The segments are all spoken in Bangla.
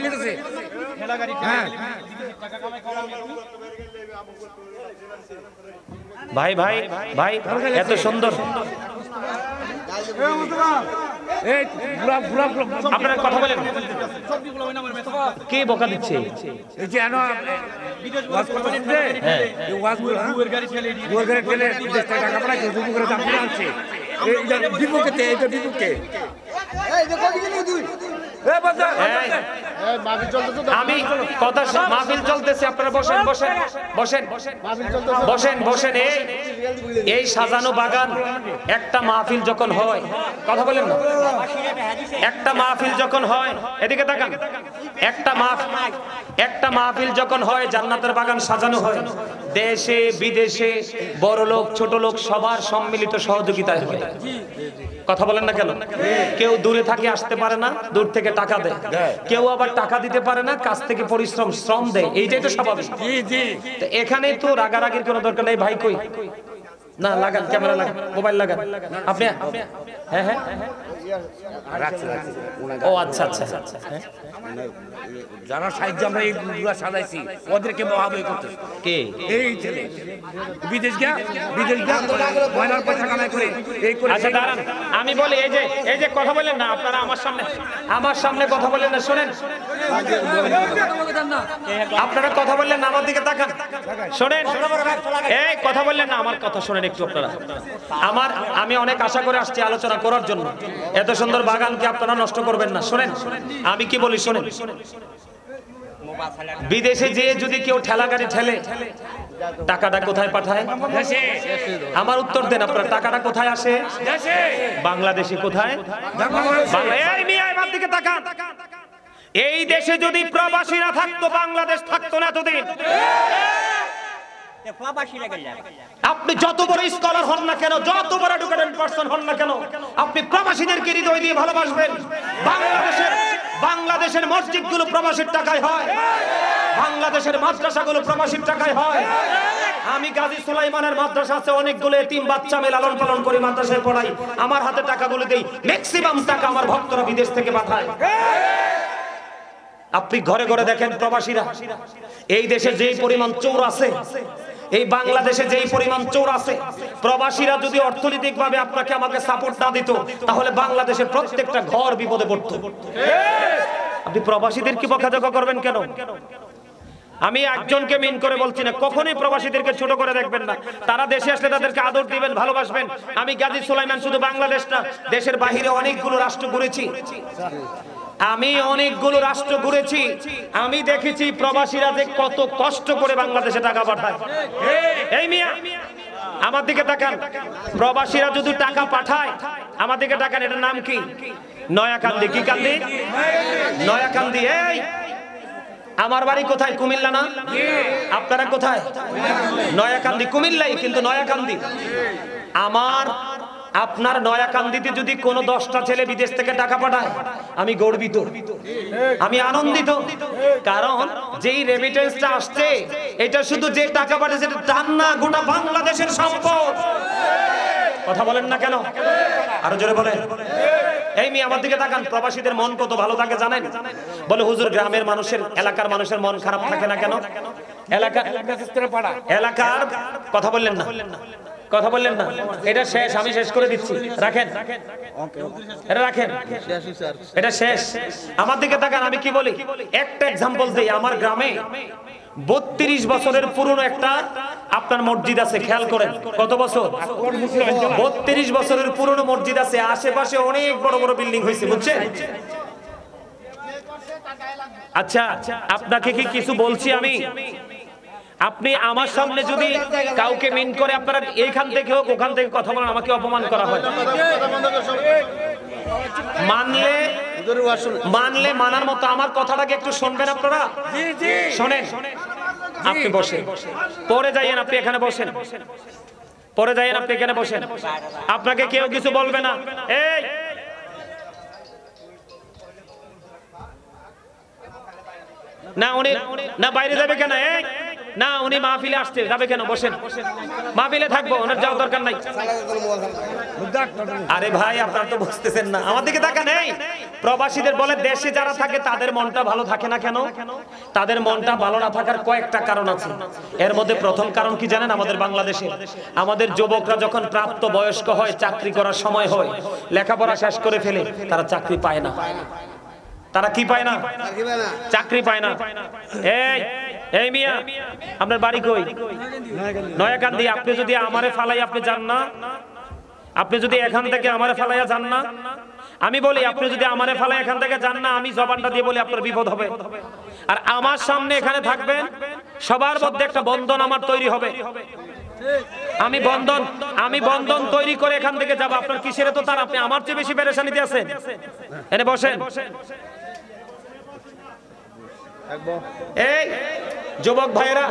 চলেছে হ্যাঁ ভাই ভাই ভাই এত সুন্দর এই পুরা পুরা আপনারা কথা বলেন কে বকা দিচ্ছে এই যে আনো ওয়াজ করতেছে হ্যাঁ এই ওয়াজগুলো গুয়ের গাড়ি ঠেলে বিদেশ থেকে টাকা পাঠায় দুটো করে দাম দিয়ে আনছে এইটার বিপক্ষে এইটার বিপক্ষে এই যে কত দিন দুই এই বাবা এই মাহফিল চলতেছে আমি কথা মাহফিল চলতেছে আপনারা বসেন বসেন বসেন বসেন বসেন এই সাজানো বাগান একটা মাহফিল যখন হয় কথা বলেন না একটা মাহফিল যখন হয় এদিকে তাকান একটা মাহফিল যখন হয় জান্নাতের বাগান সাজানো হয় দেশে বিদেশে বড় লোক ছোট লোক সবার সম্মিলিত সহযোগিতায় হয় কথা বলেন না কেন কেউ দূরে থাকে আসতে পারে না দূর থেকে টাকা দেয় কেউ আবার টাকা দিতে পারে না কাছ থেকে পরিশ্রম শ্রম দেয় এইটাই তো স্বাভাবিক জি জি তো এখানেই তো রাগারাগির কোনো দরকার নেই ভাই কই না লাগান ক্যামেরা লাগান মোবাইল লাগান আপনি হ্যাঁ হ্যাঁ ও আচ্ছা আচ্ছা হ্যাঁ যারা সাহায্য আমরা এইগুলা সাজাইছি ওদেরকে মহাবয় করতেছে কে এই ছেলে বিদেশ গিয়া ময়নার পয়সা কামাই করে এই করে আচ্ছা দাঁড়ান আমি বলি এই যে কথা বলেন না আপনারা আমার সামনে কথা বলেন না শুনেন আপনারা কথা বললেন না আমার দিকে তাকান শুনেন এই কথা বললেন না আমার কথা শুনেন একটু আপনারা আমি অনেক আশা করে আসছি আলোচনা করার জন্য এত সুন্দর বাগানকে আপনারা নষ্ট করবেন না শুনেন আমি কি বলি শুনেন বিদেশে যেয়ে যদি কেউ ঠেলা গাড়ি ঠেলে টাকাটা কোথায় পাঠায় আমার উত্তর দেন আপনারা টাকাটা কোথায় আসে বাংলাদেশে কোথায় দিকে তাকান এই দেশে যদি প্রবাসী না থাকতো বাংলাদেশ থাকতো না এতদিন আপনি যত বড় স্কলার হন না কেন যত বড় এডুকেটেড পারসন হন না কেন আপনি প্রবাসীদেরকে হৃদয় দিয়ে ভালোবাসবেন বাংলাদেশের মসজিদগুলো প্রবাসীর টাকায় হয় বাংলাদেশের মাদ্রাসাগুলো প্রবাসীর টাকায় হয় আমি গাজী সুলাইমানের মাদ্রাসা আছে অনেকগুলো এতিম বাচ্চা আমি লালন পালন করি মাদ্রাসায় পড়াই আমার হাতে টাকাগুলো দেই ম্যাক্সিমাম টাকা আমার ভক্তরা বিদেশ থেকে পাঠায় আপনি ঘরে ঘরে দেখেন প্রবাসীরা এই দেশে যেই পরিমাণ চোর আছে এই বাংলাদেশে যেই পরিমাণ চোর আছে প্রবাসীরা যদি অর্থনৈতিকভাবে আপনাকে আমাকে সাপোর্ট না দিত তাহলে বাংলাদেশের প্রত্যেকটা ঘর বিপদে পড়তো আপনি প্রবাসীদের কি বকাঝকা করবেন কেন আমি একজনকে মিন করে বলছি না কখনোই প্রবাসীদেরকে ছোট করে দেখবেন না তারা দেশে আসলে তাদেরকে আদর দিবেন ভালোবাসবেন আমি গাজী সুলাইমান শুধু বাংলাদেশ না দেশের বাইরে অনেকগুলো রাষ্ট্র ঘুরেছি আমি দেখেছি প্রবাসীরা যে কত কষ্ট করে বাংলাদেশে টাকা পাঠায় এই মিয়া আমার দিকে তাকান প্রবাসীরা যদি টাকা পাঠায় আমার দিকে তাকান এটার নাম কি নয়াকান্দি কি কান্দি নয়াকান্দি এই আমার বাড়ি কোথায় কুমিল্লা না আপনারা কোথায় নয়াকান্দি কুমিল্লাই কিন্তু নয়াকান্দি আপনার নয়াকান্দিতে যদি কোনো 10টা ছেলে বিদেশ থেকে টাকা পাঠায় আমি গর্বিত আমি আনন্দিত কারণ যেই রেমিটেন্সটা আসছে এটা শুধু যে টাকা পাঠাচ্ছে এটা টান না গোটা বাংলাদেশের সম্পদ কথা বলেন না কেন আরো জোরে বলেন এই মেয়ে আমার দিকে তাকান প্রবাসীদের মন কত ভালো থাকে জানেন বলে হুজুর গ্রামের মানুষের এলাকার মানুষের মন খারাপ থাকে না কেন এলাকার কথা বললেন না কথা বললেন না এটা শেষ আমি শেষ করে দিচ্ছি রাখেন এটা রাখেন এটা শেষ আমার দিকে তাকান আমি কি বলি একটা एग्जांपल দেই আমার গ্রামে 32 বছরের পুরনো একটা আপনার মসজিদ আছে খেয়াল করেন কত বছর 32 বছরের পুরনো মসজিদ আছে আশেপাশে অনেক বড় বড় বিল্ডিং হয়েছে বুঝছেন আচ্ছা আপনাকে কি কিছু বলছি আমি আপনি আমার সামনে যদি কাউকে মিন করে আপনারা এইখান থেকে হোক ওখান থেকে কথা বলেন আমাকে অপমান করা হয় মানলে মানার মতো আমার কথাটাকে একটু শুনবেন আপনারা শোনেন আপনি বসেন পরে যাইয়েন আপনি এখানে বসেন পরে যাইয়েন আপনি এখানে বসেন আপনাকে কেউ কিছু বলবে না এই না উনি না বাইরে যাবে কেন এই না উনি মাহফিলে আসছে যাবে কেন বসেন মাহফিলে থাকবো ওনার যাওয়ার দরকার নাই আরে ভাই আপনারা তো বুঝতেছেন না আমার দিকে তাকান এই প্রবাসীদের বলে দেশে যারা থাকে তাদের মনটা ভালো থাকে না কেন? তাদের মনটা ভালো না থাকার কয়েকটা কারণ আছে। এর মধ্যে প্রথম কারণ কি জানেন? আমাদের বাংলাদেশে আমাদের যুবকরা যখন প্রাপ্ত বয়স্ক হয়, চাকরি করার সময় হয়, লেখাপড়া শেষ করে ফেলে, তারা চাকরি পায় না। তারা কি পায় না? চাকরি পায় না। এই মিয়া, আপনার বাড়ি কই? নয়াকান্দি। আপনি যদি আমারে ফালাই আপনি যান না? আপনি যদি এখান থেকে আমারে ফালাইয়া যান না? আমি বলি আপনি যদি আমারে ফালাই এখান থেকে যান না, আমি জবানটা দিয়ে বলি আপনার বিপদ হবে। আর আমার সামনে এখানে থাকবেন, সবার মধ্যে একটা বন্ধন আমার তৈরি হবে। আমি বন্ধন তৈরি করে এখান থেকে যাব। আপনার কিসের তো তার? আপনি আমার চেয়ে বেশি পেরেশানিতে আছেন। এনে বসেন। এই যুবক ভাইরা,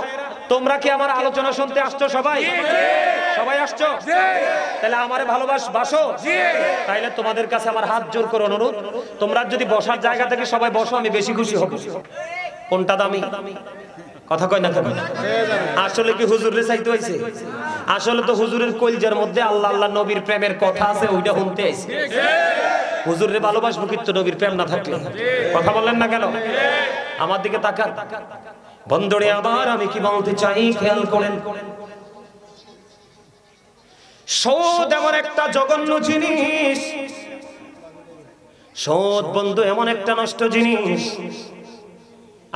তোমরা কি আমার আলোচনা শুনতে আসছো? সবাই আসছো? তাহলে আমারে ভালোবাসো? তাইলে তোমাদের কাছে আমার হাত জোর করে অনুরোধ, তোমরা যদি বসার জায়গা থেকে সবাই বসো, আমি বেশি খুশি হব। কোনটা দামি? কথা কয় না কেন? আসলে কি হুজুরে চাইতে হইছে? আসলে তো হুজুরের কলজার মধ্যে আল্লাহ আল্লাহ নবীর প্রেমের কথা আছে, ওইটা শুনতে আইছে। হুজুরে ভালোবাসবো কিন্তু নবীর প্রেম না থাকলে। কথা বললেন না কেন? আমার দিকে তাকান বন্ধুরে আমার, আমি কি বলতে চাই খেয়াল করেন। সুদ এমন একটা জঘন্য জিনিস, সুদ বন্ধু এমন একটা নষ্ট জিনিস।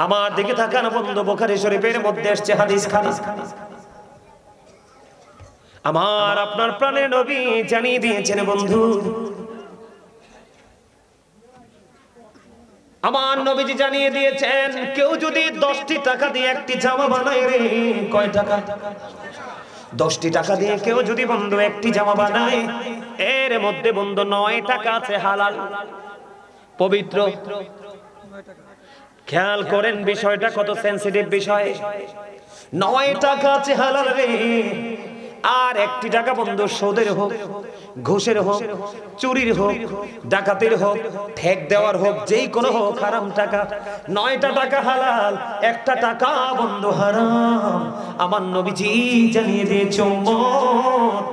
আমার দিকে তাকান বন্ধু, বুখারী শরীফের মধ্যে আসছে হাদিস খানা। আমার আপনার প্রাণের নবী জানিয়ে দিয়েছেন বন্ধু, আমার নবীজি জানিয়ে দিয়েছেন, কেউ যদি 10টি টাকা দিয়ে একটি জামা বানায় রে, কয় টাকা? 10টি টাকা দিয়ে কেউ যদি বন্ধু একটি জামা বানায়, এর মধ্যে বন্ধু 9 টাকা আছে হালাল, পবিত্র। খেয়াল করেন বিষয়টা কত সেনসিটিভ বিষয়। 9 টাকা আছে হালাল রে, আর 1টি টাকা বন্ধু সুদের হোক, ঘুষের হোক, চুরির হোক, ডাকাতির হোক, ঠেক দেওয়ার হোক, যেই কোনো হোক, হারাম টাকা। 9টা টাকা হালাল, 1টা টাকা বন্ধু হারাম। আমার নবীজি জানিয়ে দিয়েছে উম্মত,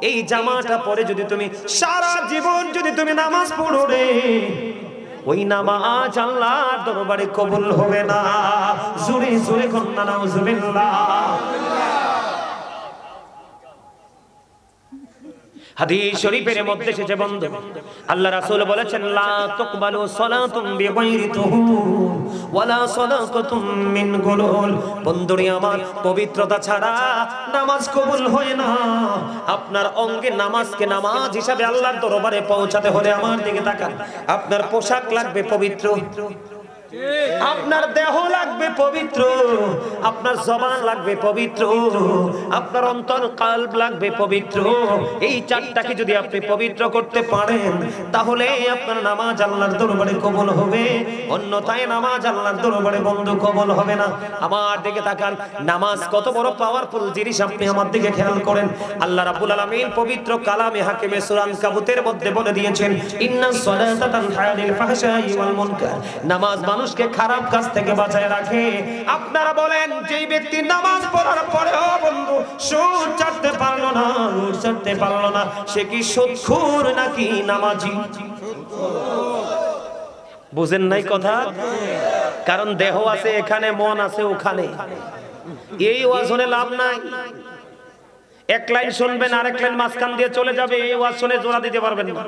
এই জামাটা পরে যদি তুমি সারা জীবন যদি তুমি নামাজ পড়ো রে, ওই নামাজ আল্লাহর দরবারে কবুল হবে না। জোরে জোরে কন্যা নাউজুবিল্লাহ। হাদিস শরীফের মধ্যে এসেছে বন্ধু, আল্লাহ রাসূল বলেছেন, লা তুকবালু সালাতুন বিগাইরি তুহুর ওয়ালা সাদাকাতুম মিন গুলুল। বন্ধুরে আমার, পবিত্রতা ছাড়া নামাজ কবুল হয় না। আপনার অঙ্গে নামাজকে নামাজ হিসাবে আল্লাহর দরবারে পৌঁছাতে হলে আমার দিকে তাকান, আপনার পোশাক লাগবে পবিত্র, আপনার দেহ লাগবে পবিত্র, আপনার জবান লাগবে পবিত্র, আপনার অন্তর কলব লাগবে পবিত্র। এই 4টাকে যদি আপনি পবিত্র করতে পারেন, তাহলে আপনার নামাজ আল্লাহর দরবারে কবুল হবে, অন্যথায় নামাজ আল্লাহর দরবারে বন্ধ কবুল হবে না। আমার দিকে তাকান, নামাজ কত বড় পাওয়ারফুল জিনিস আপনি আমার দিকে খেয়াল করেন। আল্লাহ রাব্বুল আলামিন পবিত্র কালামে হাকিমে সূরা আনকাবুতের মধ্যে বলে দিয়েছেন, ইন্নাস সালাতা তানহা আনিল ফাহশাই ওয়াল মুনকার। নামাজ মানুষকে খারাপ কাজ থেকে বাঁচায় রাখে। আপনারা বলেন, যেই ব্যক্তি নামাজ পড়ার পরেও বন্ধু সুদ ছাড়তে পারলো না, ঘুষ ছাড়তে পারলো না, সে কি সুদখোর নাকি নামাজি? বুঝেন নাই কথা? কারণ দেহ আছে এখানে, মন আছে ওখানে। এই ওয়াজনে লাভ নাই। এক লাইন শুনবেন, আরেক লাইন মাঝখান দিয়ে চলে যাবে, এই ওয়াজ শুনে জোড়া দিতে পারবেন না।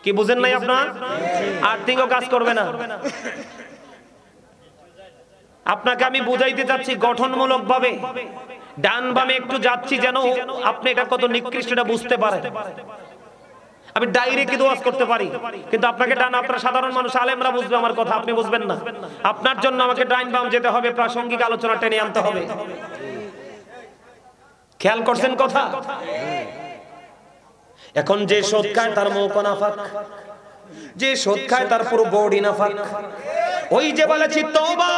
কি বুঝেন নাই আপনার? আর্থিকও কাজ করবে না। আপনাকে আমি বুঝাইতে চাচ্ছি গঠনমূলক ভাবে, ডান বামে একটু যাচ্ছি যেন আপনি এটা কত নিকৃষ্ট এটা বুঝতে পারেন। আমি ডাইরেক্ট ওয়াজ করতে পারি, কিন্তু আপনাকে ডান, আপনারা সাধারণ মানুষ আলেমরা বুঝবে আমার কথা, আপনি বুঝবেন না। আপনার জন্য আমাকে ডাইন বাম যেতে হবে, প্রাসঙ্গিক আলোচনা টেনে আনতে হবে। খেয়াল করছেন কথা? এখন যে সুদ খায় তার মুখ নাফাক, যে সুদ খায় তার পুরো বডি নাফাক। ওই যে বলেছি তওবা,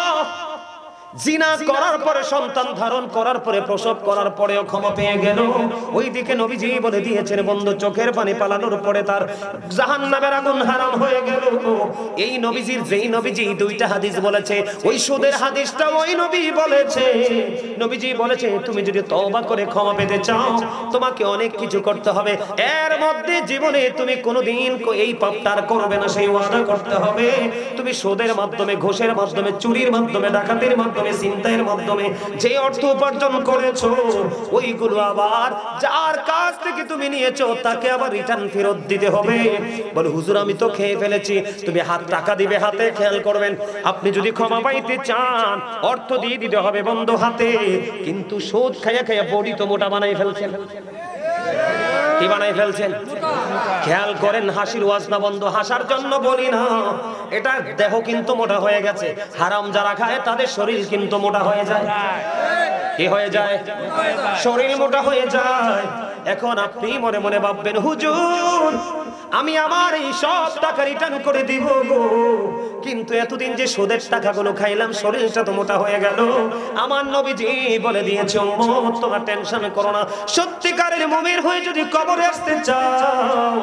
জিনা করার পরে সন্তান ধারণ করার পরে প্রসব করার পরেও ক্ষমা পেয়ে গেল। ওইদিকে নবীজি বলে দিয়েছেন বন্ধু চোখের পানি পালানোর পরে তার জাহান্নামের আগুন হারাম হয়ে গেল। এই নবীজির যেই নবীজি দুইটা হাদিস বলেছে, ওই সুদের হাদিসটা ওই নবী বলেছে। নবীজি বলেছে তুমি যদি তওবা করে ক্ষমা পেতে চাও তোমাকে অনেক কিছু করতে হবে, এর মধ্যে জীবনে তুমি কোনোদিন এই পাপটার করবে না সেই ওয়াদা করতে হবে। তুমি সুদের মাধ্যমে, ঘুষের মাধ্যমে, চুরির মাধ্যমে, ডাকাতির মাধ্যমে, চিন্তার মাধ্যমে যে অর্থ উপার্জন করেছো ওইগুলো আবার যার কাছ থেকে তুমি নিয়েছো তাকে আবার রিটার্ন ফেরত দিতে হবে। বলে হুজুর আমি তো খেয়ে ফেলেছি। তুমি টাকা দিবে হাতে, খেয়াল করবেন আপনি যদি ক্ষমা পাইতে চান অর্থ দিয়ে দিতে হবে বন্ধ হাতে। কিন্তু সুদ খাইয়া খাইয়া বডি তো মোটা বানাই ফেলছেন। কি বানাই ফেলছেন? খেয়াল করেন, হাসির ওয়াজ না বন্ধ, হাসার জন্য বলি না, এটা দেহ কিন্তু মোটা হয়ে গেছে। হারাম যারা খায় তাদের শরীর কিন্তু মোটা হয়ে যায়। কি হয়ে যায়? শরীর মোটা হয়ে যায়। এখন আপনি মনে মনে ভাববেন হুজুর আমি আমার এই সব টাকা রিটার্ন করে দিব গো, কিন্তু এতদিন যে সুদের টাকাগুলো খাইলাম শরীরটা তো মোটা হয়ে গেল। আমার নবীজি বলে দিয়েছে উম্মত তোমার টেনশন করো না, সত্যিকারের মুমিন হয়ে যদি কবরে আসতে চাও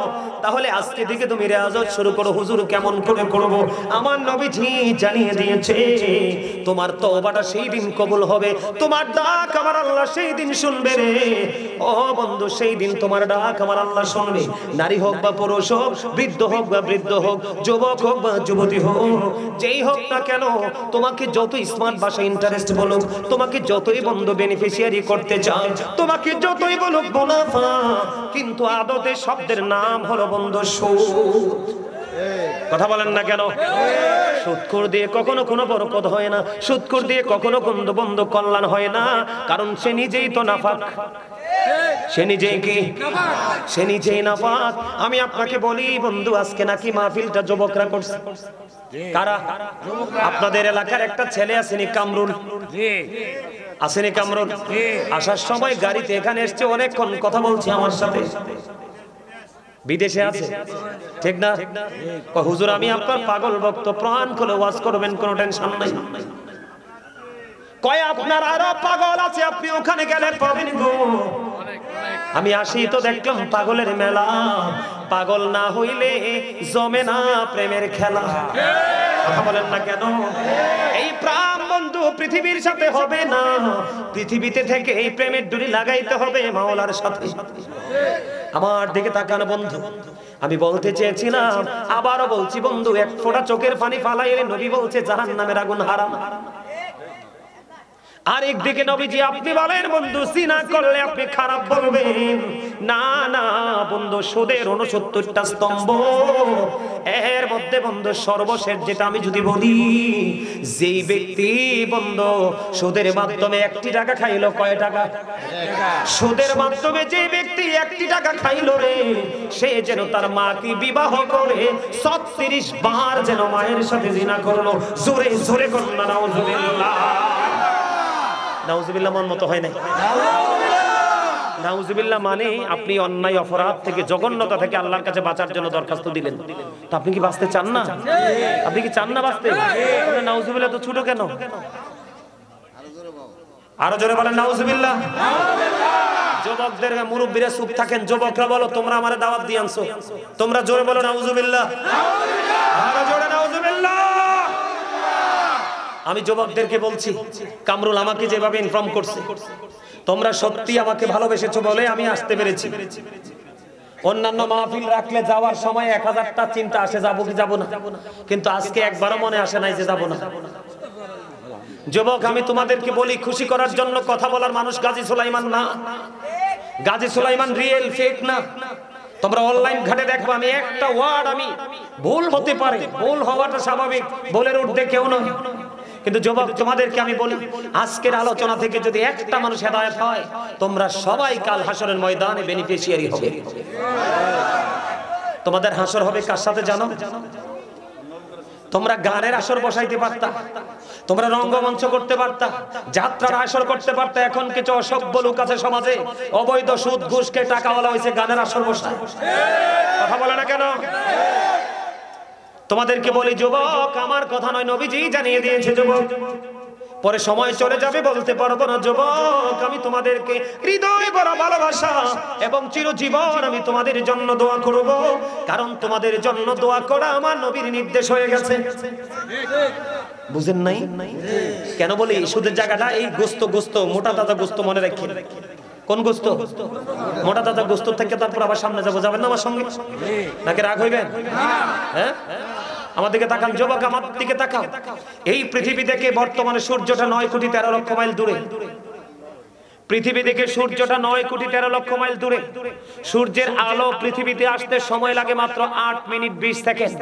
তাহলে আজকে থেকে তুমি রিয়াজত শুরু করো। হুজুর কেমন করে করব? আমার নবীজি জানিয়ে দিয়েছে তোমার তওবাটা সেই দিন কবুল হবে, তোমার ডাক আমার আল্লাহ সেই দিন শুনবে রে। ও বন্ধু সেই দিন তোমার ডাক আমার আল্লাহ শুনবে। নারী হোক বা পুরুষ হোক, বৃদ্ধ হোক বা বৃদ্ধ হোক, যুবক হোক বা যুবতী হোক, যেই হোক না কেন, তোমাকে যত স্মার্ট ভাষা ইন্টারেস্ট বলুক, তোমাকে যতই বন্ধু বেনিফিশিয়ারি করতে চান, তোমাকে যতই বলুক মুনাফা, কিন্তু আদতে শব্দের নাম হলো বন্ধু সুদ। কথা বলেন না কেন? সুদখোর দিয়ে কখনো কোনো বরকত হয় না, সুদখোর দিয়ে কখনো কোনো বন্ধু কল্যাণ হয় না, কারণ সে নিজেই তো নাফাক। সে নিজেই কি? সে নিজেই নাফাক। আমি আপনাকে বলি বন্ধু আজকে নাকি মাহফিলটা যুবকরা করছে। কারা? আপনাদের এলাকার একটা ছেলে আসেনি কামরুল, আসেনি কামরুল? আসার সময় গাড়িতে এখানে এসছে, অনেকক্ষণ কথা বলছি আমার সাথে। বিদেশে আছে, ঠিক না? হুজুর আমি আপনার পাগল ভক্ত, প্রাণ খুলে ওয়াজ করবেন, কোনো টেনশন নাই। কয় আপনার আরো পাগল আছে, আপনি ওখানে গেলে পাবেন গো। আমি আসি তো দেখলাম পাগলের মেলা, পাগল না হইলে জমে না প্রেমের খেলা। কথা বলেন না কেন? এই প্রাণ বন্ধু পৃথিবীর সাথে হবে না, পৃথিবীতে থেকে এই প্রেমের ডুরি লাগাইতে হবে মাওলার সাথে। আমার দিকে তাকান বন্ধু, আমি বলতে চেয়েছিলাম আবারও বলছি বন্ধু, এক ফোঁটা চোখের পানি ফালাইলে নবী বলছে জাহান্নামের আগুন হারাম। আরেকদিকে নবীজি আপনি বলেন বন্ধু জিনা করলে আপনি খারাপ বলবেন না। না বন্ধু, সুদের 69টা স্তম্ভ, এর মধ্যে বন্ধু সর্বশেষ যেটা আমি যদি বলি, যেই ব্যক্তি বন্ধু সুদের মাধ্যমে 1 টাকা খাইলো, কয় টাকা? সুদের মাধ্যমে যে ব্যক্তি 1 টাকা খাইলো রে, সে যেন তার মাকে বিবাহ করে 36 বার যেন মায়ের সাথে জিনা করলো। জোরে জোরে করুন না নাউজুবিল্লাহ। নাউজুবিল্লাহ মন মতো হয় নাই। নাউজুবিল্লাহ মানে আপনি অন্যায় অপরাধ থেকে, জঘন্যতা থেকে আল্লাহর কাছে বাঁচার জন্য দরখাস্ত দিলেন। তো আপনি কি বাঁচতে চান না? আপনি কি চান না বাঁচতে? নাউজুবিল্লাহ তো ছোট কেন? আরো জোরে বলেন নাউজুবিল্লাহ। যুবকদের মুরব্বীরা চুপ থাকেন, যুবকরা বলো তোমরা আমারে দাওয়াত দিয়ে আনছো, তোমরা জোরে বলো নাউজুবিল্লাহ। আরো জোরে নাউজুবিল্লাহ। আমি যুবকদেরকে বলছি, কামরুল আমাকে যেভাবে ইনফর্ম করছে, তোমরা সত্যি আমাকে ভালোবেসেছো বলে আমি আসতে পেরেছি। অন্যান্য মাহফিল রাখলে যাওয়ার সময় 1000টা চিন্তা আসে, যাবো কি যাবো না, কিন্তু আজকে একবারও মনে আসে নাই যে যাবো না। যুবক আমি তোমাদেরকে বলি, খুশি করার জন্য কথা বলার মানুষ গাজী সুলাইমান না। গাজী সুলাইমান রিয়েল, ফেক না। তোমরা অনলাইন ঘাটে দেখবো, আমি একটা ওয়ার্ড আমি ভুল হতে পারে, ভুল হওয়াটা স্বাভাবিক, ভুলের ঊর্ধ্বে কেউ নয়। কিন্তু যুবক তোমাদেরকে আমি বলি, আজকের আলোচনা থেকে যদি একটা মানুষ হেদায়েত হয়, তোমরা সবাই কাল হাসরের ময়দানে বেনিফিশিয়ারি হবে। তোমাদের হাসর হবে কার সাথে জানো? তোমরা গানের আসর বসাইতে পারতা, তোমরা রঙ্গমঞ্চ করতে পারতা, যাত্রার আসর করতে পারতা। এখন কিছু অসভ্য লোক আছে সমাজে, অবৈধ সুদ ঘুষকে টাকাওয়ালা হয়েছে, গানের আসর বসায়। কথা বলে না কেন? তোমাদেরকে বলি যুবক, আমার কথা নয়, নবীজি জানিয়ে দিয়েছে যুবক, পরে সময় চলে যাবে, বলতে পারবো না যুবক আমি তোমাদেরকে হৃদয় ভরা ভালোবাসা এবং চিরজীবন আমি তোমাদের জন্য দোয়া করব, কারণ তোমাদের জন্য দোয়া করা আমার নবীর নির্দেশ হয়ে গেছে। বুঝেন নাই? কেন বলি সুদের জায়গাটা এই গোস্ত গোস্ত মোটা তাজা গোস্ত মনে রাখেন। কোন গোস্ত? মোটা তাজা গোস্ত থেকে তারপর আবার সামনে যাবো, যাবেন না আমার সঙ্গে? নাকি রাগ হইবেন? হ্যাঁ, আমার দিকে তাকান যুবক, আমার দিকে তাকাও। এই পৃথিবী থেকে বর্তমানে সূর্যটা 9,13,00,000 মাইল দূরে। পৃথিবী থেকে সূর্যটা 9,13,00,000 মাইল দূরে। সূর্যের আলো পৃথিবীতে আসতে সময় লাগে মাত্র 8 মিনিট 20 সেকেন্ড।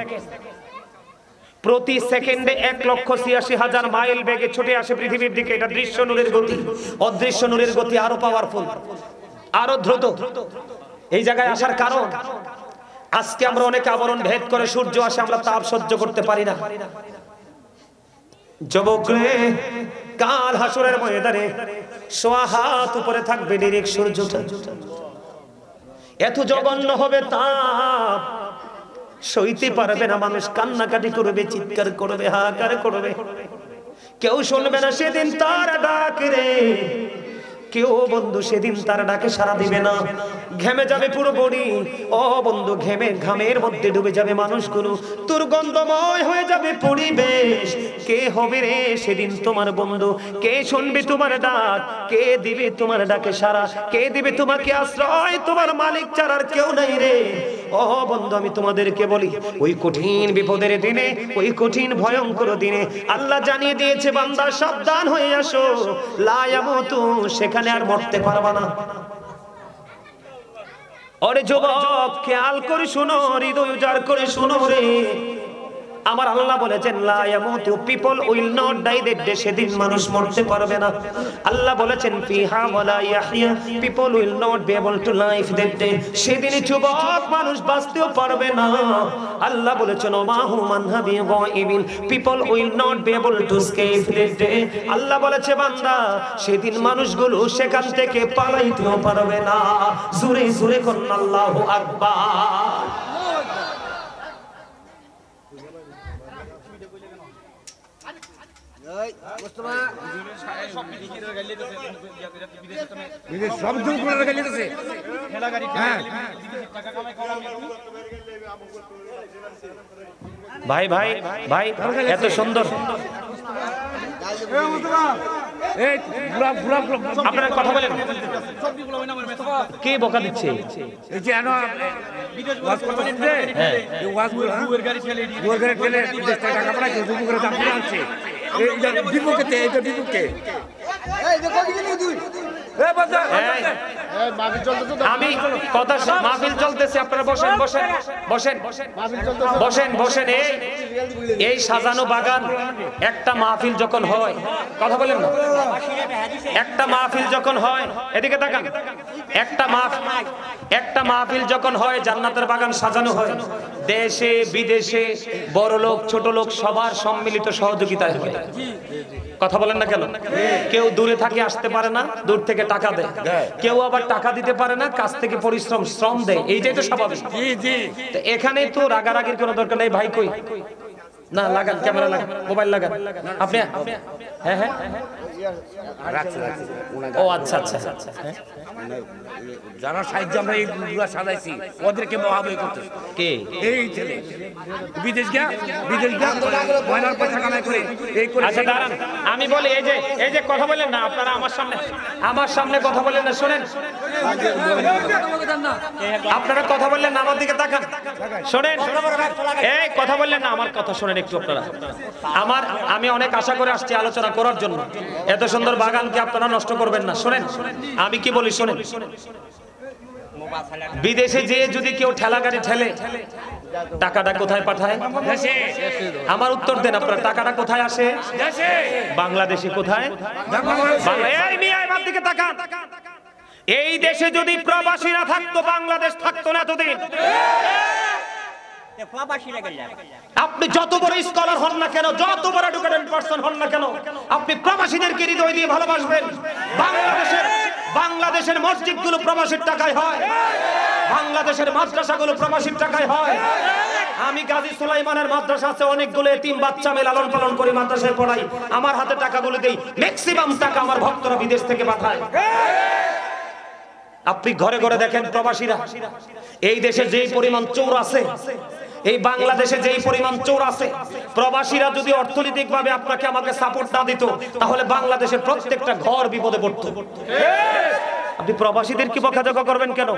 প্রতি সেকেন্ডে 1,86,000 মাইল বেগে ছুটে আসে পৃথিবীর দিকে। এটা দৃশ্য নূরের গতি। অদৃশ্য নূরের গতি আরো পাওয়ারফুল, আরো দ্রুত। এই জায়গায় আসার কারণ, আজকে আমরা অনেক আবরণ ভেদ করে সূর্য আসে, আমরা তাপ সহ্য করতে পারি না। যুবক রে, কাল হাসরের ময়দানে সোয়া হাত উপরে থাকবে ডাইরেক্ট সূর্যটা। এত জঘন্য হবে তাপ, সইতে পারবে না মানুষ, কান্নাকাটি করবে, চিৎকার করবে, হাহাকার করবে, কেউ শুনবে না সেদিন তার ডাক রে। কেউ বন্ধু সেদিন তার ডাকে সাড়া দিবে না, ঘেমে যাবে পুরো বডি। ও বন্ধু, ঘামের মধ্যে ডুবে যাবে মানুষগুলো, দুর্গন্ধময় হয়ে যাবে পরিবেশ। কে হবে রে সেদিন তোমার বন্ধু? কে শুনবে তোমার ডাক? কে দিবে তোমার ডাকে সাড়া? কে দিবে তোমাকে আশ্রয়? তোমার মালিক ছাড়া আর কেউ নাই রে। ও বন্ধু, আমি তোমাদেরকে বলি, ওই কঠিন বিপদের দিনে, ওই কঠিন ভয়ঙ্কর দিনে আল্লাহ জানিয়ে দিয়েছে, বান্দা সাবধান হয়ে আসো, লা ইয়ামুতু, সেখানে আর মরতে পারবা না। ওরে যুবক, খেয়াল করে শোনো, হৃদয় উজাড় করে শোনো রে। আমার আল্লাহ বলেছেন, লা ইয়ামুতু, people will not die that day, সেদিন মানুষ মরতে পারবে না। আল্লাহ বলেছেন, ফিহা ওয়ালা ইয়াহইয়া, people will not be able to live that day, সেদিন যুবক মানুষ বাঁচতেও পারবে না। আল্লাহ বলেছেন, ওমা হুম মানহাবি গায়বিন, people will not be able to escape that day. আল্লাহ বলেছে, বান্দা সেদিন মানুষগুলো সেখান থেকে পালাইতেও পারবে না। জোরে জোরে করুন আল্লাহু আকবার। ভাই ভাই ভাই, এত সুন্দর আপনারা কথা বলেন, কে বকা দিচ্ছে? আমি কথা, মাহফিল চলতেছে, আপনারা বসেন বসেন বসেন বসেন বসেন। এই সাজানো বাগান, একটা মাহফিল যখন হয়, কথা বলেন না, একটা মাহফিল যখন হয়, এদিকে তাকান, একটা মাহফিল যখন হয়, জান্নাতের বাগান সাজানো হয়, দেশে বিদেশে বড় লোক ছোট লোক সবার সম্মিলিত সহযোগিতায় হয়। কথা বলেন না কেন? কেউ দূরে থাকে, আসতে পারে না, দূর থেকে টাকা দেয়। কেউ আবার টাকা দিতে পারে না, কাছ থেকে শ্রম দেয়। এইটাই তো স্বাভাবিক। এখানে তো রাগারাগির কোনো দরকার নেই। ভাই কই না, লাগান ক্যামেরা, লাগান মোবাইল, লাগান আপনি। হ্যাঁ হ্যাঁ, ও আচ্ছা আচ্ছা আচ্ছা। যারা সাহায্য আমরা এই সাজাইছি, ওদেরকে মহাবই করতে কে? এই ছেলে বিদেশ গিয়া ময়নার পয়সা কামাই করে এই করে। আচ্ছা দাঁড়ান, আমি বলি, এই যে কথা বলেন না আপনারা, আমার সামনে কথা বলেন না, শোনেন, আপনারা কথা বললেন না, আমার দিকে তাকান, শোনেন, এই কথা বললেন না, আমার কথা শোনেন একটু আপনারা। আমি অনেক আশা করে আসছি আলোচনা করার জন্য, এত সুন্দর বাগানকে আপনারা নষ্ট করবেন না। শোনেন আমি কি বলি, শোনেন, বিদেশে যেয়ে যদি কেউ ঠেলা গাড়ি ঠেলে, টাকাটা কোথায় পাঠায়? আমার উত্তর দেন আপনারা, টাকাটা কোথায় আসে? বাংলাদেশে। কোথায়? এই দেশে যদি প্রবাসীরা থাকতো, বাংলাদেশ থাকতো না এতদিন। আপনি যত বড় স্কলার হন না কেন, যত বড় এডুকেটেড পারসন হন না কেন, আপনি প্রবাসীদেরকে হৃদয় দিয়ে ভালোবাসবেন। বাংলাদেশের মসজিদগুলো প্রবাসীর টাকায় হয়, বাংলাদেশের মাদ্রাসাগুলো প্রবাসীর টাকায় হয়। আমি গাজী সুলাইমানের মাদ্রাসা আছে অনেকগুলো এতিম বাচ্চা আমি লালন পালন করি, মাদ্রাসায় পড়াই, আমার হাতে টাকাগুলো দেই, ম্যাক্সিমাম টাকা আমার ভক্তরা বিদেশ থেকে পাঠায়। আপনি ঘরে ঘরে দেখেন প্রবাসীরা, এই দেশে যেই পরিমাণ চোর আছে, এই বাংলাদেশে যেই পরিমাণ চোর আছে, প্রবাসীরা যদি অর্থনৈতিকভাবে আপনাকে আমাকে সাপোর্ট না দিত তাহলে বাংলাদেশের প্রত্যেকটা ঘর বিপদে পড়ত। আপনি প্রবাসীদের কি বকাঝকা করবেন কেন?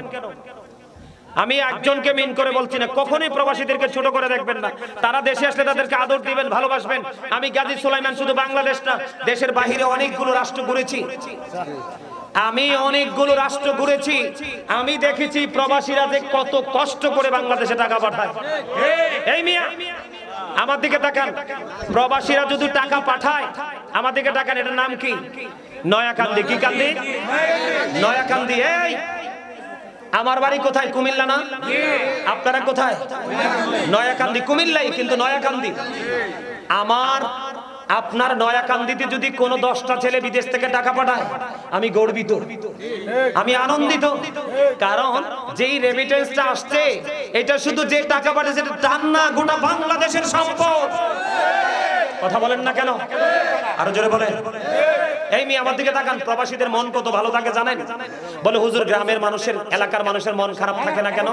আমি একজনকে মিন করে বলছি না, কখনোই প্রবাসীদেরকে ছোট করে দেখবেন না। তারা দেশে আসলে তাদেরকে আদর দিবেন, ভালোবাসবেন। আমি গাজী সুলাইমান শুধু বাংলাদেশ না, দেশের বাহিরে অনেকগুলো রাষ্ট্র ঘুরেছি, আমি অনেকগুলো রাষ্ট্র ঘুরেছি, আমি দেখেছি প্রবাসীরা যে কত কষ্ট করে বাংলাদেশে টাকা পাঠায়। এই মিয়া আমার দিকে তাকান, প্রবাসীরা যদি টাকা পাঠায় আমার দিকে তাকান, এটার নাম কি? নয়াকান্দি। কি কান্দি? নয়াকান্দি। এই আমার বাড়ি কোথায়? কুমিল্লা না? আপনারা কোথায়? নয়াকান্দি। কুমিল্লাই, কিন্তু নয়াকান্দি। আমার আপনার নয়াকান্দিতে যদি কোনো 10টা ছেলে বিদেশ থেকে টাকা পাঠায় আমি গর্বিত, আমি আনন্দিত। কারণ যেই রেমিটেন্সটা আসছে এটা শুধু যে টাকা পাঠায় সেটা টান না, গোটা বাংলাদেশের সম্পদ। কথা বলেন না কেন? আরো জোরে বলেন। এই মেয়ে আমার দিকে তাকান, প্রবাসীদের মন কত ভালো থাকে জানেন? বলে হুজুর গ্রামের মানুষের, এলাকার মানুষের মন খারাপ থাকে না কেন?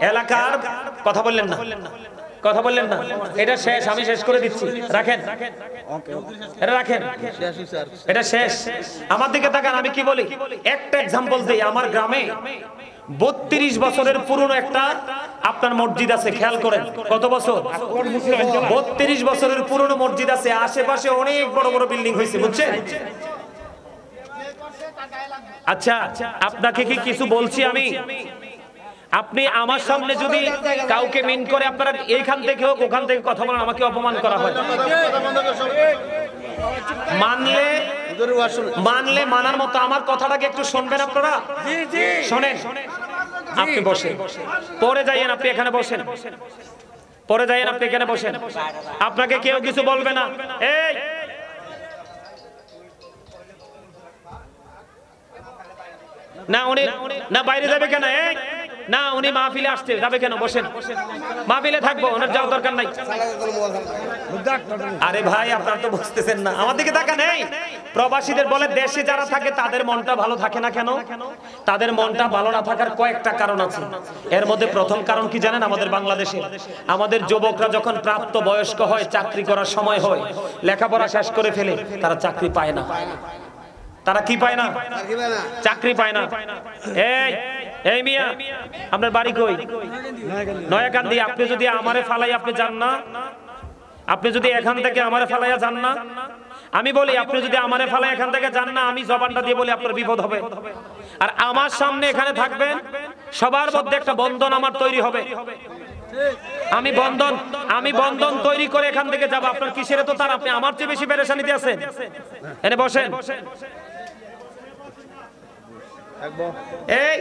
এলাকার কথা বললেন না, কথা বললেন না, এটা শেষ, আমি শেষ করে দিচ্ছি, রাখেন এটা, রাখেন এটা শেষ। আমার দিকে তাকান, আমি কি বলি একটা এক্সাম্পল দেই। আমার গ্রামে 32 বছরের পুরনো একটা আপনার মসজিদ আছে, খেয়াল করেন। কত বছর? 32 বছরের পুরনো মসজিদ আছে, আশেপাশে অনেক বড় বড় বিল্ডিং হয়েছে, বুঝছেন? আচ্ছা আপনাকে কি কিছু বলছি আমি? আপনি আমার সামনে যদি কাউকে মিন করে আপনারা এইখান থেকে হোক ওখান থেকে কথা বলেন, আমাকে অপমান করা হয়। মানলে মানার মতো আমার কথাটাকে একটু শুনবেন আপনারা। শোনেন, আপনি বসেন, পরে যাইয়েন, আপনি এখানে বসেন, পরে যাইয়েন, আপনি এখানে বসেন, আপনাকে কেউ কিছু বলবে না। এই না উনি না বাইরে যাবে কেন? এই না উনি মাহফিলে আসছে, যাবে কেন? বসেন, মাহফিলে থাকবো, ওনার যাওয়ার দরকার নাই। আরে ভাই আপনারা তো বুঝতেছেন না, আমার দিকে তাকান। এই প্রবাসীদের বলে দেশে যারা থাকে তাদের মনটা ভালো থাকে না কেন? তাদের মনটা ভালো না থাকার কয়েকটা কারণ আছে। এর মধ্যে প্রথম কারণ কি জানেন? আমাদের বাংলাদেশে আমাদের যুবকরা যখন প্রাপ্ত বয়স্ক হয়, চাকরি করার সময় হয়, লেখাপড়া শেষ করে ফেলে, তারা চাকরি পায় না। তারা কি পায় না? চাকরি পায় না। এই এই মিয়া আপনার বাড়ি কই? নয়াকান্দি। আপনি যদি আমারে ফালাই আপনি যান না, আপনি যদি এখান থেকে আমারে ফালাইয়া যান না, আমি বলি আপনি যদি আমারে ফালাই এখান থেকে যান না, আমি জবানটা দিয়ে বলি আপনার বিপদ হবে। আর আমার সামনে এখানে থাকবেন, সবার মধ্যে একটা বন্ধন আমার তৈরি হবে। আমি বন্ধন তৈরি করে এখান থেকে যাব। আপনার কিসের তো তার? আপনি আমার চেয়ে বেশি পেরেশানিতে আছেন। এনে বসেন। এই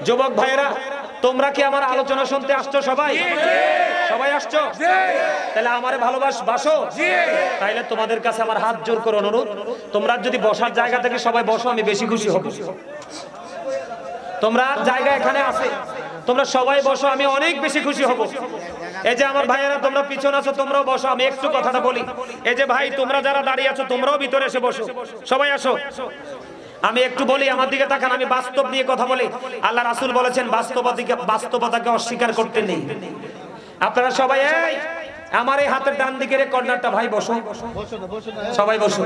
যুবক ভাইরা, তোমরা কি আমার আলোচনা শুনতে আসছো? সবাই সবাই আসছো? তাহলে আমারে ভালোবাসো? তাইলে তোমাদের কাছে আমার হাত জোর করে অনুরোধ, তোমরা যদি বসার জায়গা থেকে সবাই বসো, আমি বেশি খুশি হব। তোমরা জায়গা এখানে আছে, তোমরা সবাই বসো, আমি অনেক বেশি খুশি হব। এই যে আমার ভাইয়েরা তোমরা পিছনে আছো, তোমরাও বসো। আমি একটু কথাটা বলি, এই যে ভাই তোমরা যারা দাঁড়িয়ে আছো তোমরাও ভিতরে এসে বসো, সবাই আসো। আমি একটু বলি, আমার দিকে তাকান, আমি বাস্তব নিয়ে কথা বলি। আল্লাহ রাসূল বলেছেন বাস্তবতাকে অস্বীকার করতে নেই। আপনারা সবাই এই আমার এই হাতের ডান দিকের কর্নারটা ভাই বসো, সবাই বসো,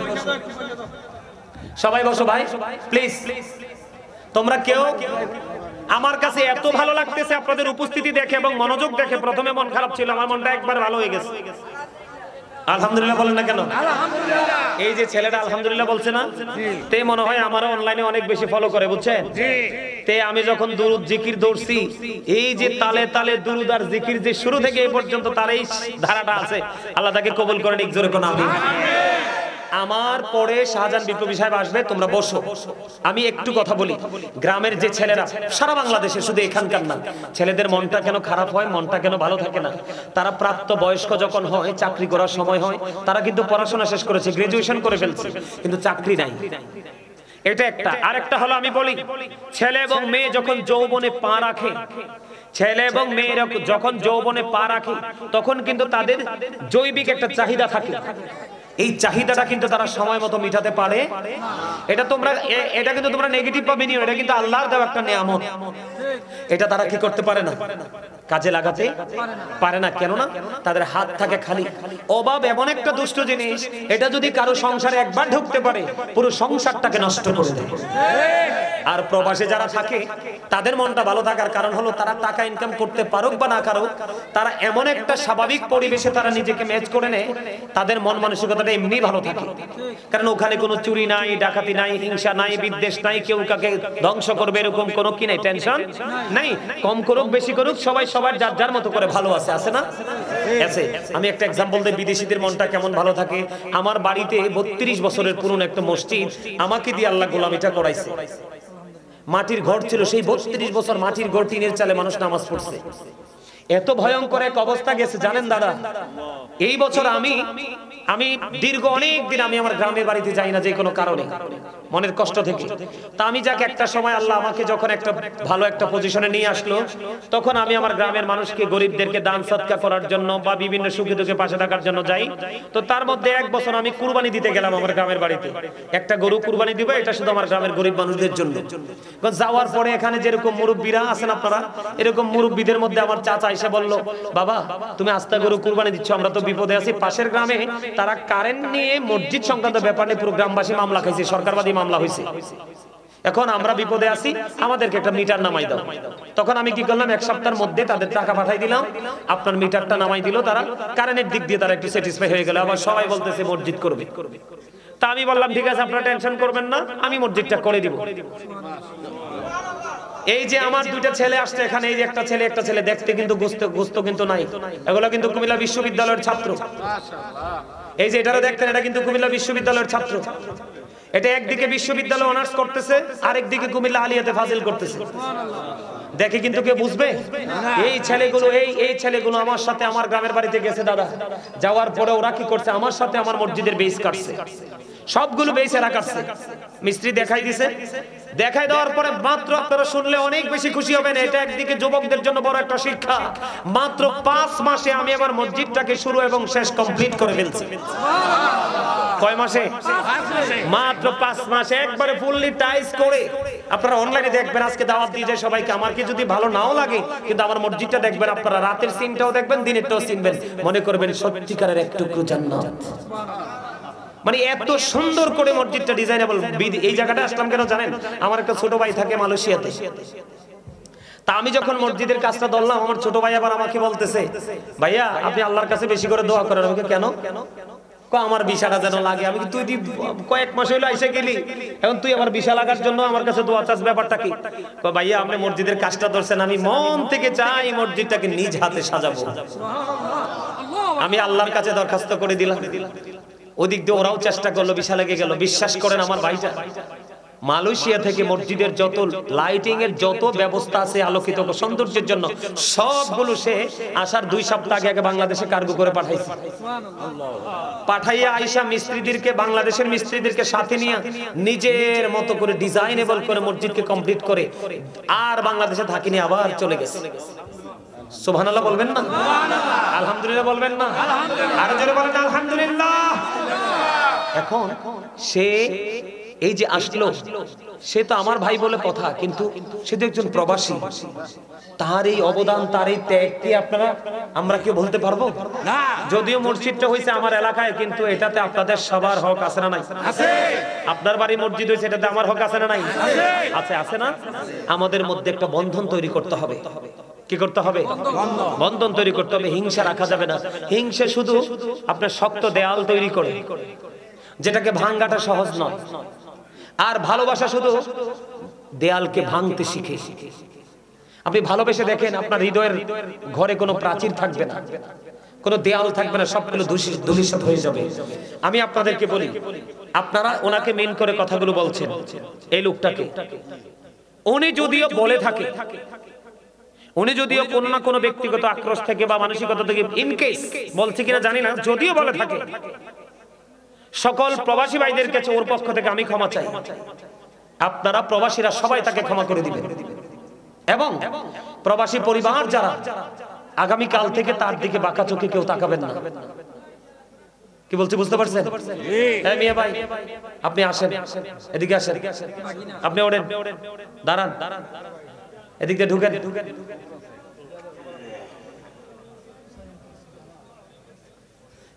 সবাই বসো ভাই প্লিজ। তোমরা কেউ, আমার কাছে এত ভালো লাগতেছে আপনাদের উপস্থিতি দেখে এবং মনোযোগ দেখে। প্রথমে মন খারাপ ছিল, আমার মনটা একবার ভালো হয়ে গেছে। আলহামদুলিল্লাহ বলেন না কেন? এই যে ছেলেটা আলহামদুলিল্লাহ বলছে না, তে মনে হয় আমারও অনলাইনে অনেক বেশি ফলো করে, বুঝছেন? তে আমি যখন দুরুদ জিকির দৌড়ছি, এই যে তালে তালে দুরুদ আর জিকির যে শুরু থেকে এই পর্যন্ত তার এই ধারাটা আছে, আল্লাহ তাকে কবুল করেন। এক জোরে কোন আমিন। আমার পরে শাহজাহান বিপ্লবী সাহেব আসবে, তোমরা বসো। আমি একটু কথা বলি। গ্রামের যে ছেলেরা, সারা বাংলাদেশে, শুধু এখানকার না, ছেলেদের মনটা কেন খারাপ হয়, মনটা কেন ভালো থাকে না? তারা প্রাপ্ত বয়স্ক যখন হয়, চাকরি করার সময় হয়, তারা কিন্তু পড়াশোনা শেষ করেছে, গ্রাজুয়েশন করে ফেলছে, কিন্তু চাকরি নাই। এটা একটা। আরেকটা হলো, আমি বলি ছেলে এবং মেয়ে যখন যৌবনে পা রাখে, ছেলে এবং মেয়েরা যখন যৌবনে পা রাখে তখন কিন্তু তাদের জৈবিক একটা চাহিদা থাকে, এই চাহিদাটা কিন্তু তারা সময় মতো মিটাতে পারে। এটা কিন্তু তোমরা নেগেটিভ ভাবে নিও, এটা কিন্তু আল্লাহর দেওয়া একটা নিয়ামত। এটা তারা কি করতে পারে না, কাজে লাগাতে পারে না। কেন না? তাদের হাত থাকে খালি। অভাব এমন একটা দুষ্ট জিনিস, এটা যদি কারো সংসারে একবার ঢুকতে পারে পুরো সংসারটাকে নষ্ট করে দেয়। আর প্রবাসে যারা থাকে তাদের মনটা ভালো থাকার কারণ হলো তারা টাকা ইনকাম করতে পারুক বা না পারুক, তারা এমন একটা স্বাভাবিক পরিবেশে তারা নিজেকে ম্যাচ করে নেয়, তাদের মন মানসিকতাটা এমনি ভালো থাকে। কারণ ওখানে কোনো চুরি নাই, ডাকাতি নাই, হিংসা নাই, বিদ্বেষ নাই, কেউ কাকে ধ্বংস করবে এরকম কোনো কি নাই, টেনশন নাই। কম করুক বেশি করুক সবাই সবার যার যার মতো করে ভালো আছে, আছে না? আছে। আমি একটা এক্সাম্পল দিই, বিদেশিদের মনটা কেমন ভালো থাকে। আমার বাড়িতে 32 বছরের পুরনো একটা মসজিদ আমাকে দিয়ে আল্লাহ গোলামিটা করাইছে। মাটির ঘর ছিল, সেই 32 বছর মাটির ঘর, টিনের চালে মানুষ নামাজ পড়ছে। এত ভয়ঙ্কর এক অবস্থা গেছে জানেন দাদা। এই বছর আমি দীর্ঘ অনেক দিন আমি আমার গ্রামের বাড়িতে যাই না, যে কোনো কারণে মনের কষ্ট থেকে। তা আমি যাকে একটা সময় আল্লাহ আমাকে যখন একটা ভালো একটা পজিশনে নিয়ে আসলো, তখন আমি আমার গ্রামের মানুষকে, গরিবদেরকে দান সদকা করার জন্য বা বিভিন্ন সুখে দুঃখে পাশে থাকার জন্য যাই। তো তার মধ্যে এক বছর আমি কুরবানি দিতে গেলাম আমার গ্রামের বাড়িতে। একটা গরু কুরবানি দিব, এটা শুধু আমার গ্রামের গরিব মানুষদের জন্য। যাওয়ার পরে এখানে যেরকম মুরব্বীরা আছেন আপনারা, এরকম মুরব্বীদের মধ্যে আমার চাচা এসে বলল, বাবা তুমি আস্তা গরু কুরবানি দিচ্ছ, আমরা তো বিপদে আছি। পাশের গ্রামে তারা কারেন্ট নিয়ে মসজিদ সংক্রান্ত ব্যাপার নিয়ে পুরো গ্রামবাসী মামলা খাইছে, সরকারবাদী মামলা হয়েছে। এখন আমরা বিপদে আছি, আমাদেরকে একটা মিটার নামাই দাও। তখন আমি কি করলাম, এক সপ্তাহের মধ্যে তাদের টাকা পাঠাই দিলাম, আপনার মিটারটা নামাই দিল। তারা কারেন্টের দিক দিয়ে তারা একটু স্যাটিসফাই হয়ে গেল। আবার সবাই বলতেছে মসজিদ করবে। তা আমি বললাম ঠিক আছে, আপনারা টেনশন করবেন না, আমি মসজিদটা করে দিব। এই যে আমার দুইটা ছেলে আসছে এখানে, এই যে একটা ছেলে দেখতে কিন্তু গোস্ত কিন্তু নাই, এগুলো কিন্তু কুমিল্লা বিশ্ববিদ্যালয়ের ছাত্র। এই যে এটারও দেখতেন, এটা কিন্তু কুমিল্লা বিশ্ববিদ্যালয়ের ছাত্র। এটা একদিকে বিশ্ববিদ্যালয় অনার্স করতেছে, আরেকদিকে কুমিল্লা আলিয়াতে ফাজিল করতেছে। দেখে কিন্তু কে বুঝবে? এই ছেলেগুলো আমার সাথে আমার গ্রামের বাড়িতে গেছে দাদা। যাওয়ার পরে ওরা কি করছে, আমার সাথে আমার মসজিদের বেস কাটছে, সবগুলো বেস এরা কাটছে। মিস্ত্রি দেখাই দিছে, দেখাই দেওয়ার পরে মাত্র, আপনারা শুনলে অনেক বেশি খুশি হবেন, এটা একদিকে যুবকদের জন্য বড় একটা শিক্ষা। মাত্র 5 মাসে আমি আমার মসজিদটাকে শুরু এবং শেষ কমপ্লিট করে ফেলছি। কয় মাসে? মাত্র 5 মাসে একবারে ফুললি টাইস করে। আপনারা অনলাইনে দেখবেন, আজকে দাওয়াত দিয়ে যায় সবাইকে। আমার কি যদি ভালো নাও লাগে, কিন্তু আমার মসজিদটা দেখবেন, আপনারা রাতের সিনটাও দেখবেন, দিনেরটাও চিনবেন, মনে করবেন সত্যিকারের এক টুকরো জান্নাত। মানে এত সুন্দর করে মসজিদটা ডিজাইনেবল। এই জায়গাটা আসলাম কেন জানেন? আমার একটা ছোট ভাই থাকে মালয়েশিয়াতে। তা আমি যখন মসজিদের কাজটা ধরলাম, আমার ছোট ভাই আবার আমাকে বলতেছে, ভাইয়া আপনি আল্লাহর কাছে বেশি করে দোয়া করেন। আমাকে কেন? আমার ভিসাটা যেন লাগে। আমি তুই কয়েক মাস হইলো এসে গেলি, এখন তুই আমার ভিসা লাগার জন্য আমার কাছে দোয়া চাস, ব্যাপারটা কি? ভাইয়া আপনি মসজিদের কাজটা ধরছেন, আমি মন থেকে চাই মসজিদটাকে নিজ হাতে সাজাবো। আমি আল্লাহর কাছে দরখাস্ত করে দিলাম। ওদিক দিয়ে ওরাও চেষ্টা করলো, ভিসা লেগে গেল। বিশ্বাস করেন আমার ভাইটা মালয়েশিয়া থেকে মসজিদের যত লাইটিং এর যত ব্যবস্থা আছে আলোকিত সৌন্দর্যের জন্য, সবগুলো সে আসার 2 সপ্তাহ আগে বাংলাদেশে কার্গো করে পাঠাইছে। পাঠাইয়া আইসা মিস্ত্রিদেরকে, বাংলাদেশের মিস্ত্রিদেরকে সাথে নিয়ে নিজের মতো করে ডিজাইনেবল করে মসজিদকে কমপ্লিট করে আর বাংলাদেশে থাকিনি, আবার চলে গেছে। সুবহানাল্লাহ বলবেন না? আলহামদুলিল্লাহ বলবেন না? আরো জোরে বলেন আলহামদুলিল্লাহ। এখন সে এই যে আসলো, সে তো আমার ভাই বলে কথা, কিন্তু সে তো একজন প্রবাসী। তার এই অবদান, তার এই ত্যাগকে আমরা কি বলতে পারবো না? যদিও মসজিদটা হয়েছে আমার এলাকায়, কিন্তু এটাতে আপনাদের সবার হক আছে না নাই? আছে। আপনার বাড়ি মসজিদ হয়েছে, এটাতে আমার হক আছে না নাই? আছে, আছে না? আমাদের মধ্যে একটা বন্ধন তৈরি করতে হবে। কি করতে হবে? বন্ধন তৈরি করতে হবে। হিংসা রাখা যাবে না। হিংসা শুধু আপনার শক্ত দেয়াল তৈরি করে, যেটাকে ভাঙাটা সহজ নয়। আর ভালোবাসা শুধু দেয়ালকে ভাঙতে শিখে। আপনি ভালোবেসে দেখেন, আপনার হৃদয়ের ঘরে কোনো প্রাচীর থাকবে না, কোনো দেয়াল থাকবে না, সবগুলো ধূলিসাৎ হয়ে যাবে। আমি আপনাদেরকে বলি, আপনারা ওনাকে মেন করে কথাগুলো বলছেন, এই লোকটাকে উনি যদিও বলে থাকে, উনি যদিও কোনো না কোনো ব্যক্তিগত আক্রোশ থেকে বা মানসিকতা থেকে ইনকেস বলছে কিনা জানি না, যদিও বলে থাকে, সকল প্রবাসী ভাইদের কাছে ওর পক্ষ থেকে আমি ক্ষমা চাই। আপনারা প্রবাসীরা সবাই তাকে ক্ষমা করে দিবেন। এবং প্রবাসী পরিবার যারা আগামী কাল থেকে তার দিকে বাঁকা চোখে কেউ তাকাবেন না। কি বলছি বুঝতে পারছেন? হ্যাঁ মিয়া ভাই, আপনি আসেন, এদিকে আসেন, আপনি ওঠেন, দাঁড়ান, এদিক দিয়ে ঢুকেন।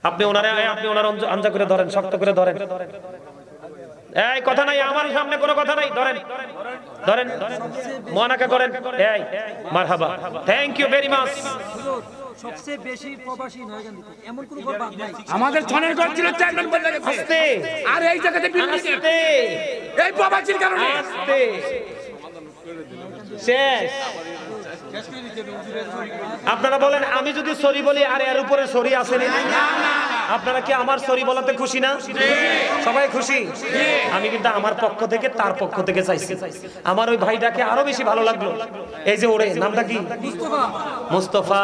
আপনি ওনার আঞ্জা করে ধরেন, শক্ত করে ধরেন। এই কথা নাই, আমার সামনে কোনো কথা নাই, ধরেন ধরেন, মোনাকা করেন। এই মারহাবা, থ্যাংক ইউ ভেরি মাচ। সবচেয়ে বেশি প্রবাসী নয়গাঁদিতে এমন কোন ঘর বাদ নাই। আমাদের ছনের ঘর ছিল 4 নম্বর জায়গাতে। আস্তে, আর এই জায়গাতে বিল্ডিং আস্তে, এই প্রবাসীর কারণে আস্তে, শেষ। আপনারা বলেন আমি যদি সরি বলি আর এর উপরে সরি আছে না? আপনারা কি আমার সরি বলাতে খুশি না? সবাই খুশি? আমি কিন্তু আমার পক্ষ থেকে তার পক্ষ থেকে চাইছি, আমার ওই ভাইটাকে আরো বেশি ভালো লাগলো। এই যে ওরে নামটা কি? মুস্তফা।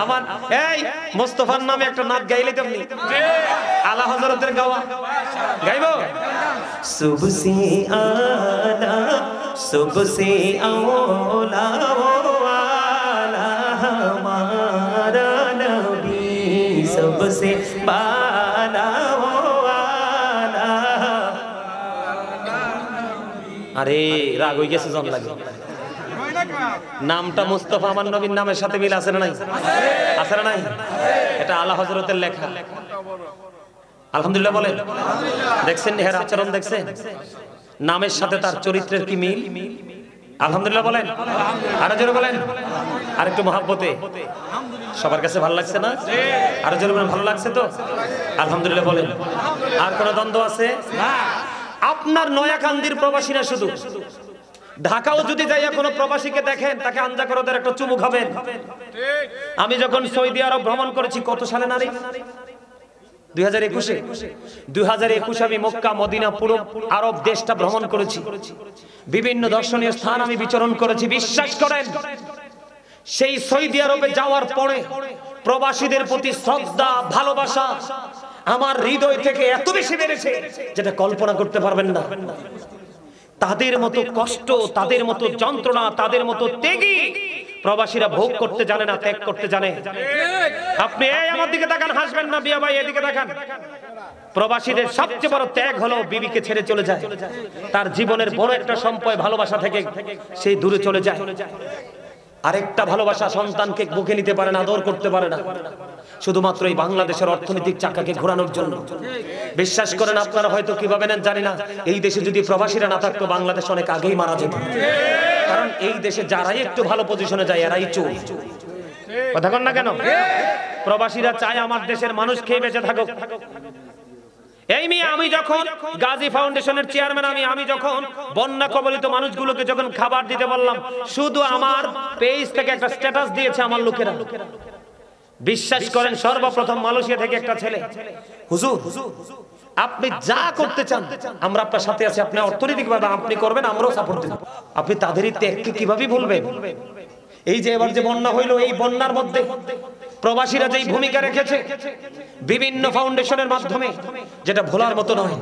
আমার এই মুস্তফার নামে একটা নাচ গাইলে কেমনি? আলা হযরতের গাওয়া গাইবো। সুবসে আলা সুবসে আওলা ওয়ালা হামারা নবী সুবসে বালা ওয়ালা। আরে রাগ হয়ে গেছে জন লাগে। নামটা মুস্তাফা আমার নবীর নামের সাথে মিল আছে না নাই? আছে না নাই? এটা আলা হযরতের লেখা। আলহামদুলিল্লাহ বলেন। দেখছেন এর আচরণ, দেখছেন নামের সাথে তার চরিত্রের কি মিল? আলহামদুলিল্লাহ বলেন, আরো জোরে বলেন, আর একটু মহব্বতে। সবার কাছে ভালো লাগছে না? আরো জোরে বলেন, ভালো লাগছে তো? আলহামদুলিল্লাহ বলেন। আর কোন দ্বন্দ্ব আছে? আপনার নয়াকান্দির প্রবাসীরা শুধু ঢাকাও যদি যাইয়া কোনো প্রবাসীকে দেখেন, তাকে আঞ্জা করে ওদের একটা চুমু খাবেন। আমি যখন সৌদি আরব ভ্রমণ করেছি, কত সালে নারী? 2021 আমি মক্কা মদিনা পুরো আরব দেশটা ভ্রমণ করেছি। বিভিন্ন দর্শনীয় স্থান আমি বিচরণ করেছি। বিশ্বাস করেন, সেই সৌদি আরবে যাওয়ার পরে প্রবাসীদের প্রতি শ্রদ্ধা, ভালোবাসা আমার হৃদয় থেকে এত বেশি বেড়েছে যেটা কল্পনা করতে পারবেন না। তাদের মতো কষ্ট, তাদের মতো যন্ত্রণা, তাদের মতো ত্যাগী প্রবাসীরা ভোগ করতে জানে না, ত্যাগ করতে জানে। আপনি এই আমার দিকে তাকান, হাসবেন না বিয়া ভাই, এদিকে তাকান। প্রবাসীদের সবচেয়ে বড় ত্যাগ হলো বিবিকে ছেড়ে চলে যায়। তার জীবনের বড় একটা সম্পদ ভালোবাসা থেকে সেই দূরে চলে যায়। আরেকটা ভালোবাসা, সন্তানকে বুকে নিতে পারে না, আদর করতে পারে না, শুধুমাত্র এই বাংলাদেশের অর্থনৈতিক চাকাকে ঘোরানোর জন্য। বিশ্বাস করেন, আপনারা হয়তো কিভাবে নেন জানি না, এই দেশে যদি প্রবাসীরা না থাকতো বাংলাদেশ অনেক আগেই মারা যেত। কারণ এই দেশে যারাই একটু ভালো পজিশনে যায় এরাই চোর। কথা কন না কেন? প্রবাসীরা চায় আমার দেশের মানুষ খেয়ে বেঁচে থাকুক। এই মেয়ে, আমি যখন গাজী ফাউন্ডেশনের চেয়ারম্যান, আমি যখন বন্যা কবলিত মানুষগুলোকে যখন খাবার দিতে বললাম, শুধু আমার পেজ থেকে একটা স্ট্যাটাস দিয়েছে আমার লোকেরা। বিশ্বাস করেন, সর্বপ্রথম মালয়েশিয়া থেকে একটা ছেলে, হুজুর আপনি যা করতে চান আমরা আপনার সাথে আছি, আপনি অর্থনৈতিকভাবে আপনি করবেন, আমরাও সাপোর্ট দেব। আপনি তাদেরই ত্যাগকে কিভাবে ভুলবেন? এই যে এবার যে বন্যা হইলো, এই বন্যার মধ্যে প্রবাসীরা যেই ভূমিকা রেখেছে বিভিন্ন ফাউন্ডেশনের মাধ্যমে, যেটা ভোলার মতো নয়।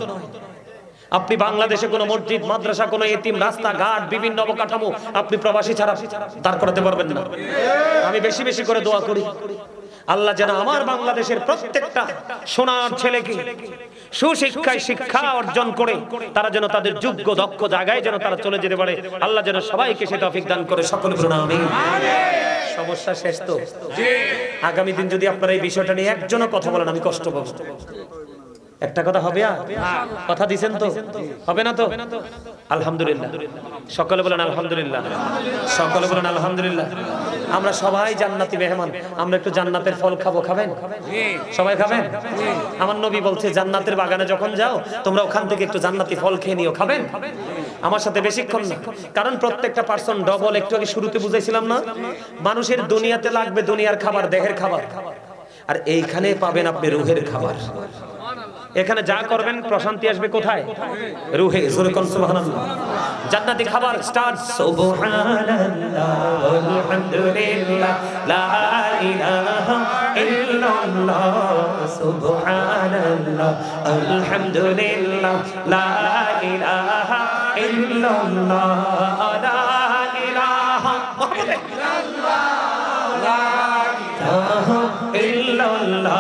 আপনি বাংলাদেশে কোনো মসজিদ, মাদ্রাসা, কোনো এতিম, রাস্তাঘাট, বিভিন্ন অবকাঠামো আপনি প্রবাসী ছাড়া দাঁড় করাতে পারবেন না। আমি বেশি বেশি করে দোয়া করি, আল্লাহ যেন আমার বাংলাদেশের প্রত্যেকটা সোনার ছেলেকে সুশিক্ষায় শিক্ষা অর্জন করে তারা যেন তাদের যোগ্য দক্ষ জায়গায় যেন তারা চলে যেতে পারে। আল্লাহ যেন সবাইকে সে তৌফিক দান করে। সকলে বলুন আমিন। সমস্যা শেষ তো? আগামী দিন যদি আপনারা এই বিষয়টা নিয়ে একজনও কথা বলেন, আমি কষ্ট পাবো। একটা কথা হবে? কথা দিছেন তো? হবে না তো? আলহামদুলিল্লাহ। সকলে বলেন আলহামদুলিল্লাহ। সকলে বলেন আলহামদুলিল্লাহ। আমরা সবাই জান্নাতি মেহমান, আমরা একটু জান্নাতের ফল খাবো। খাবেন? সবাই খাবেন? আমার নবী বলছে, জান্নাতের বাগানে যখন যাও তোমরা ওখান থেকে একটু জান্নাতি ফল খেয়ে নিও। খাবেন? আমার সাথে বেশিক্ষণ না, কারণ প্রত্যেকটা পার্সন ডবল। একটু আগে শুরুতে বুঝাইছিলাম না, মানুষের দুনিয়াতে লাগবে দুনিয়ার খাবার, দেহের খাবার, আর এইখানে পাবেন আপনি রুহের খাবার। এখানে যা করবেন প্রশান্তি আসবে কোথায়? রুহে। জোরে কোন সুবহানাল্লাহ। জান্নাতি খাবার স্টার্ট। সুবহানাল্লাহ আলহামদুলিল্লাহ লা ইলাহা ইল্লাল্লাহ। সুবহানাল্লাহ আলহামদুলিল্লাহ লা ইলাহা ইল্লাল্লাহ লা ইলাহা ইল্লাল্লাহ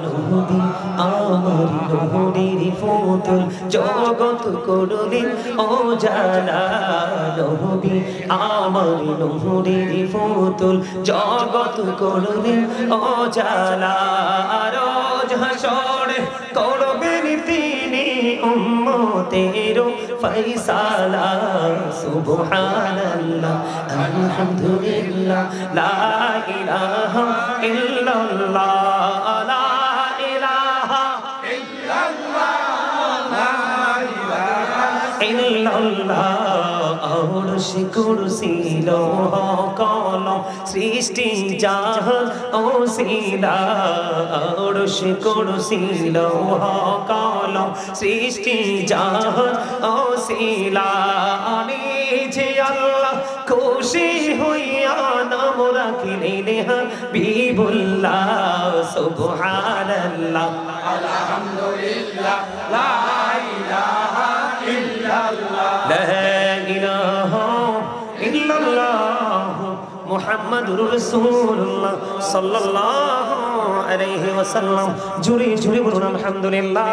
নবী আমার নূরের ফুতুল জগৎ করলেন ও জালা নবী আমার নূরের ফুতুল জগৎ করলেন ও জালা রোজ হাসরে করবেন তিনি উম্মতের ফয়সালা সুবহানাল্লাহ আলহামদুলিল্লাহ লা ইলাহা ইল্লাল্লাহ লা ইলাহা ইল্লাল্লাহ আরশ কুরসি লৌহ কলম সৃষ্টি জাহান ওসিলা আরশ কুরসি লৌহ কলম সৃষ্টি জাহান ওসিলা যে আল্লাহ খুশি হইয়া নাম রাখিলেন হাবিবুল্লাহ সুবহানাল্লাহ আলহামদুলিল্লাহ লা ইলাহা ইল্লাল্লাহ লা ইলাহা ইল্লাল্লাহ মুহাম্মাদুর রাসূলুল্লাহ সাল্লাল্লাহু আলাইহি ওয়াসাল্লাম জুরি জুরি বলুন আলহামদুলিল্লাহ।